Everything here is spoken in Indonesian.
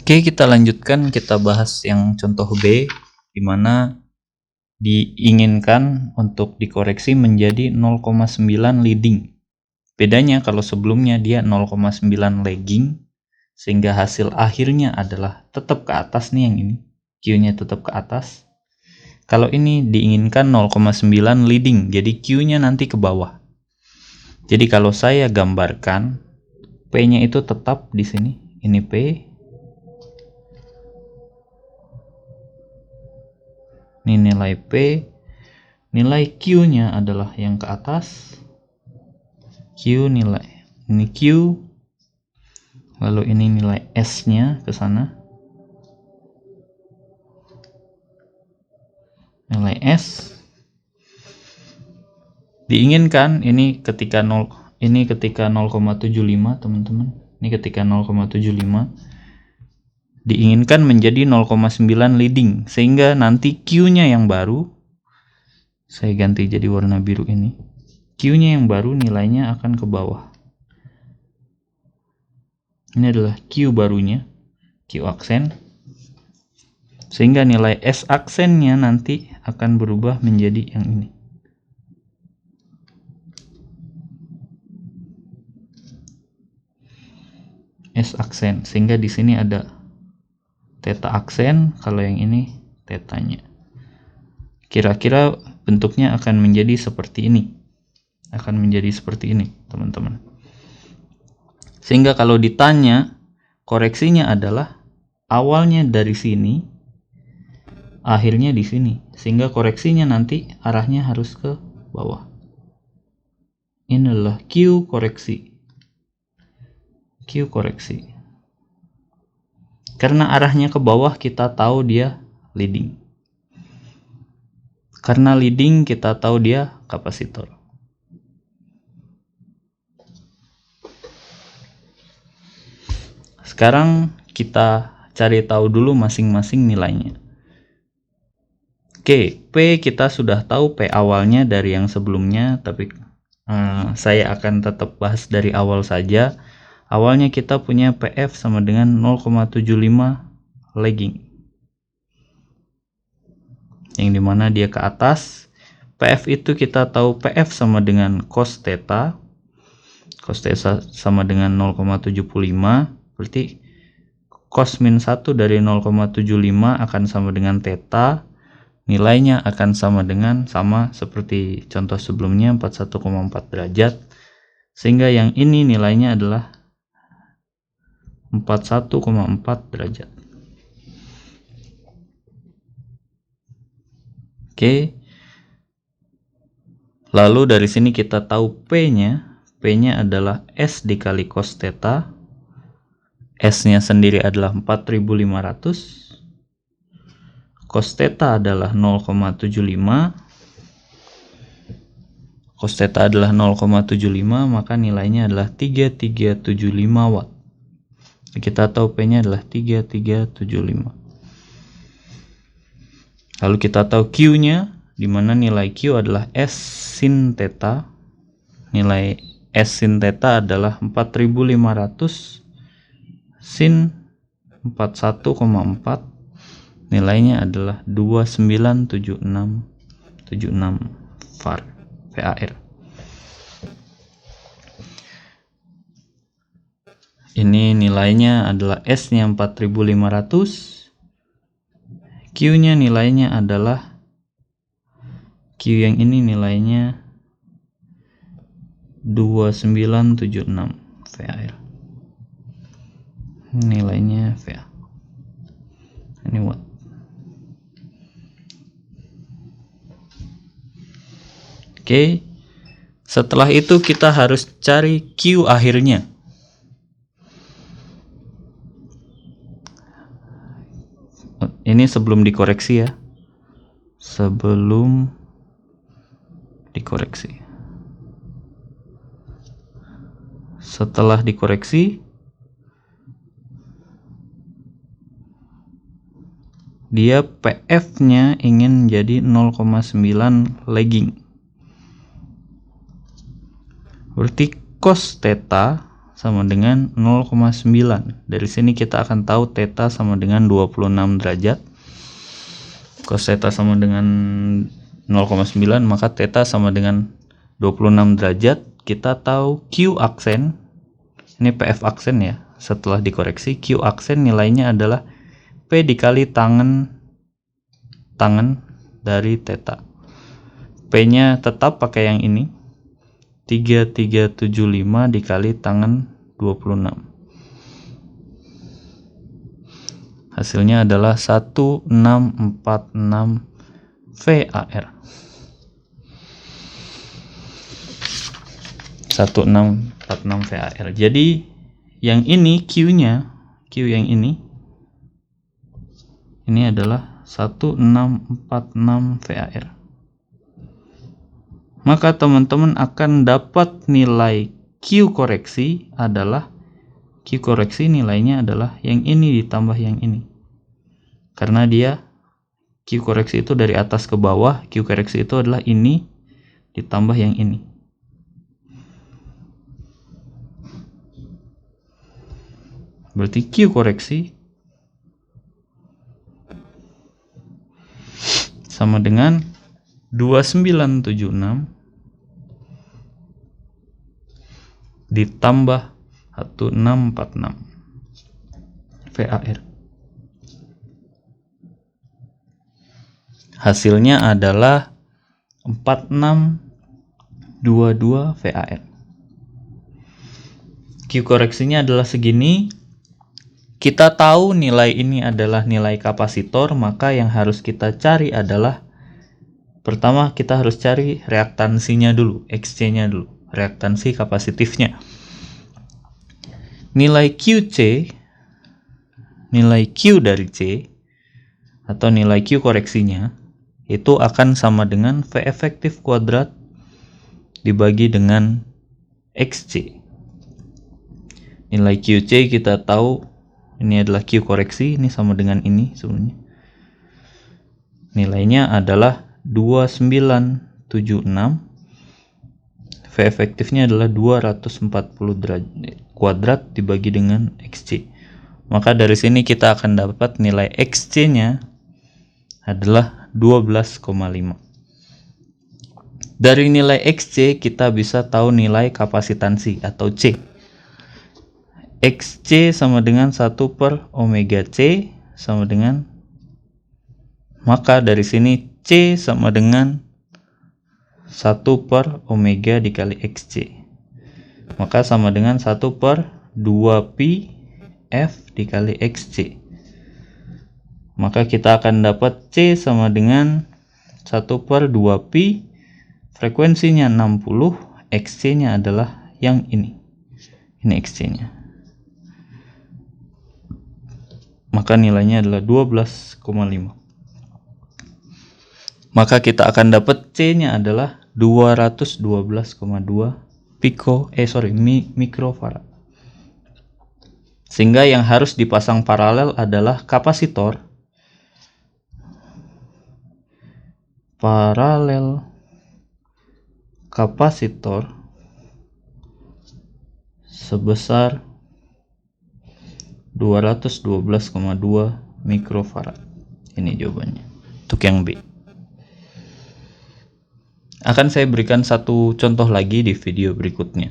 Oke, kita lanjutkan, kita bahas yang contoh B, di mana diinginkan untuk dikoreksi menjadi 0,9 leading. Bedanya kalau sebelumnya dia 0,9 lagging, sehingga hasil akhirnya adalah tetap ke atas nih, yang ini Q-nya tetap ke atas. Kalau ini diinginkan 0,9 leading, jadi Q-nya nanti ke bawah. Jadi kalau saya gambarkan, P-nya itu tetap di sini, ini P. Ini nilai P, nilai Q-nya adalah yang ke atas. Q nilai, ini Q, lalu ini nilai S-nya ke sana. Nilai S. Diinginkan ini ketika 0, ini ketika 0,75 teman-teman. Ini ketika 0,75. Diinginkan menjadi 0,9 leading, sehingga nanti Q-nya yang baru, saya ganti jadi warna biru ini, Q-nya yang baru nilainya akan ke bawah. Ini adalah Q barunya, Q aksen, sehingga nilai S aksennya nanti akan berubah menjadi yang ini. S aksen, sehingga di sini ada theta aksen, kalau yang ini tetanya. Kira-kira bentuknya akan menjadi seperti ini. Akan menjadi seperti ini, teman-teman. Sehingga kalau ditanya, koreksinya adalah awalnya dari sini, akhirnya di sini. Sehingga koreksinya nanti arahnya harus ke bawah. Ini adalah Q koreksi. Q koreksi. Karena arahnya ke bawah, kita tahu dia leading. Karena leading, kita tahu dia kapasitor. Sekarang kita cari tahu dulu masing-masing nilainya. Oke, P kita sudah tahu P awalnya dari yang sebelumnya, tapi saya akan tetap bahas dari awal saja. Awalnya kita punya PF sama dengan 0,75 lagging, yang dimana dia ke atas. PF itu kita tahu PF sama dengan cos theta. Cos theta sama dengan 0,75, berarti cos min 1 dari 0,75 akan sama dengan theta. Nilainya akan sama seperti contoh sebelumnya, 41,4 derajat. Sehingga yang ini nilainya adalah 41,4 derajat. Oke. Lalu dari sini kita tahu P-nya. P-nya adalah S dikali cos theta. S-nya sendiri adalah 4500. Cos theta adalah 0,75. Cos theta adalah 0,75, maka nilainya adalah 3375 watt. Kita tahu P-nya adalah 3375. Lalu kita tahu Q-nya, di mana nilai Q adalah S sin theta. Nilai S sin theta adalah 4500 sin 41,4. Nilainya adalah 297676 VAR. Ini nilainya adalah S-nya 4500. Q-nya nilainya adalah, Q yang ini nilainya 2976 VAR. Nilainya VA. Ini watt. Oke. Setelah itu kita harus cari Q akhirnya. Ini sebelum dikoreksi ya. Sebelum dikoreksi. Setelah dikoreksi, dia PF-nya ingin jadi 0,9 lagging. Berarti cos theta sama dengan 0,9. Dari sini kita akan tahu theta sama dengan 26 derajat. Cos theta sama dengan 0,9, maka theta sama dengan 26 derajat. Kita tahu Q aksen, ini PF aksen ya, setelah dikoreksi. Q aksen nilainya adalah P dikali tangen dari theta. P-nya tetap pakai yang ini, 3375 dikali tangen 26. Hasilnya adalah 1646 VAR. 1646 VAR. Jadi yang ini Q-nya, Q yang ini adalah 1646 VAR. Maka teman-teman akan dapat nilai Q koreksi adalah, Q koreksi nilainya adalah yang ini ditambah yang ini. Karena dia Q koreksi itu dari atas ke bawah, Q koreksi itu adalah ini ditambah yang ini. Berarti Q koreksi sama dengan 2976 ditambah 1646 VAR. Hasilnya adalah 4622 VAR. Q koreksinya adalah segini. Kita tahu nilai ini adalah nilai kapasitor, maka yang harus kita cari adalah, pertama kita harus cari reaktansinya dulu, XC-nya dulu, reaktansi kapasitifnya. Nilai QC, nilai Q dari C, atau nilai Q koreksinya, itu akan sama dengan V efektif kuadrat dibagi dengan XC. Nilai QC kita tahu, ini adalah Q koreksi, ini sama dengan ini sebenarnya. Nilainya adalah 2976. V efektifnya adalah 240 derajat kuadrat dibagi dengan XC. Maka dari sini kita akan dapat nilai XC-nya adalah 12,5. Dari nilai XC kita bisa tahu nilai kapasitansi atau C. XC sama dengan 1 per omega C sama dengan, maka dari sini C sama dengan 1 per omega dikali XC, maka sama dengan 1 per 2pi F dikali XC. Maka kita akan dapat C sama dengan 1 per 2pi, frekuensinya 60, XC-nya adalah yang ini XC-nya. Maka nilainya adalah 12,5. Maka kita akan dapat C-nya adalah 212,2 mikrofarad. Sehingga yang harus dipasang paralel adalah kapasitor. Paralel kapasitor sebesar 212,2 mikrofarad. Ini jawabannya untuk yang B. Akan saya berikan satu contoh lagi di video berikutnya.